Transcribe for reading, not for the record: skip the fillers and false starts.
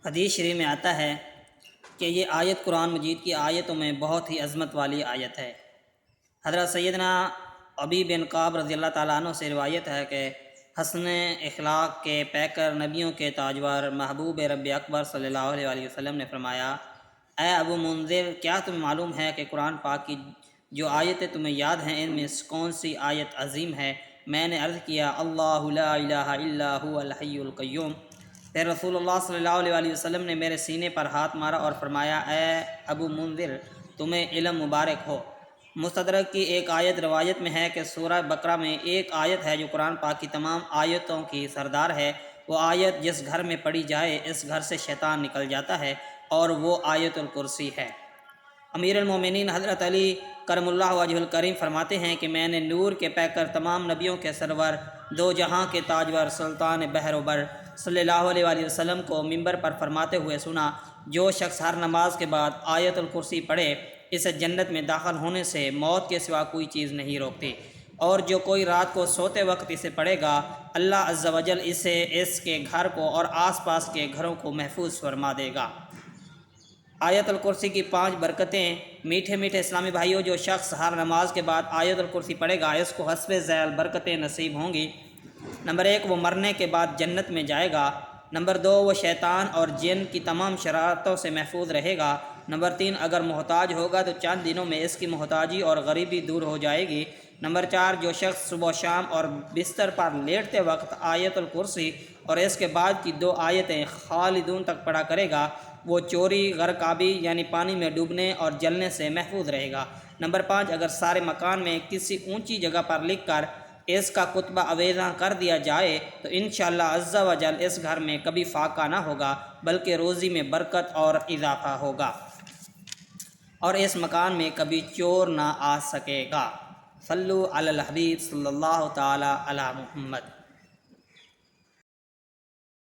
حدیث شریف میں آتا ہے کہ یہ آیت قرآن مجید کی آیتوں میں بہت ہی عظمت والی آیت ہے۔ حضرت سیدنا ابی بن کعب رضی اللہ تعالیٰ عنہ سے روایت ہے کہ حسن اخلاق کے پیکر نبیوں کے تاجور محبوب رب اکبر صلی اللہ علیہ وسلم نے فرمایا، اے ابو منذر، کیا تمہیں معلوم ہے کہ قرآن پاک کی جو آیتیں تمہیں یاد ہیں ان میں کون سی آیت عظیم ہے؟ میں نے عرض کیا، اللہ لا الہ الا هو الحی القیوم۔ پھر رسول اللہ صلی اللہ علیہ وسلم نے میرے سینے پر ہاتھ مارا اور فرمایا، اے ابو منذر، تمہیں علم مبارک ہو۔ مستدرک کی ایک آیت روایت میں ہے کہ سورہ بقرہ میں ایک آیت ہے جو قرآن پاک کی تمام آیتوں کی سردار ہے۔ وہ آیت جس گھر میں پڑھی جائے اس گھر سے شیطان نکل جاتا ہے، اور وہ آیت الکرسی ہے۔ امیر المومنین حضرت علی کرم اللہ وجہ الکریم فرماتے ہیں کہ میں نے نور کے پیکر تمام نبیوں کے سرور دو جہاں کے تاجور سلطان بحر و بر صلی اللہ علیہ وسلم کو ممبر پر فرماتے ہوئے سنا، جو شخص ہر نماز کے بعد آیت الکرسی پڑھے اسے جنت میں داخل ہونے سے موت کے سوا کوئی چیز نہیں روکتی، اور جو کوئی رات کو سوتے وقت اسے پڑھے گا اللہ عز و جل اسے اس کے گھر کو اور آس پاس کے گھروں کو محفوظ فرما دے گا۔ آیت الکرسی کی 5 برکتیں۔ میٹھے میٹھے اسلامی بھائیوں، جو شخص ہر نماز کے بعد آیت الکرسی پڑھے گا اس کو حسب ذیل برکتیں نصیب ہوں گی۔ نمبر 1، وہ مرنے کے بعد جنت میں جائے گا۔ نمبر 2، وہ شیطان اور جن کی تمام شرارتوں سے محفوظ رہے گا۔ نمبر 3، اگر محتاج ہوگا تو چند دنوں میں اس کی محتاجی اور غریبی دور ہو جائے گی۔ نمبر 4، جو شخص صبح و شام اور بستر پر لیٹتے وقت آیت الکرسی اور اس کے بعد کی 2 آیتیں خالدون تک پڑھا کرے گا وہ چوری، غرقابی یعنی پانی میں ڈوبنے اور جلنے سے محفوظ رہے گا۔ نمبر 5، اگر سارے مکان میں کسی اونچی جگہ پر لکھ کر اس کا کتبہ اویزاں کر دیا جائے تو انشاءاللہ عز و جل اس گھر میں کبھی فاقہ نہ ہوگا، بلکہ روزی میں برکت اور اضافہ ہوگا، اور اس مکان میں کبھی چور نہ آ سکے گا۔ صلو علی الحبیب صلی اللہ تعالی علی محمد۔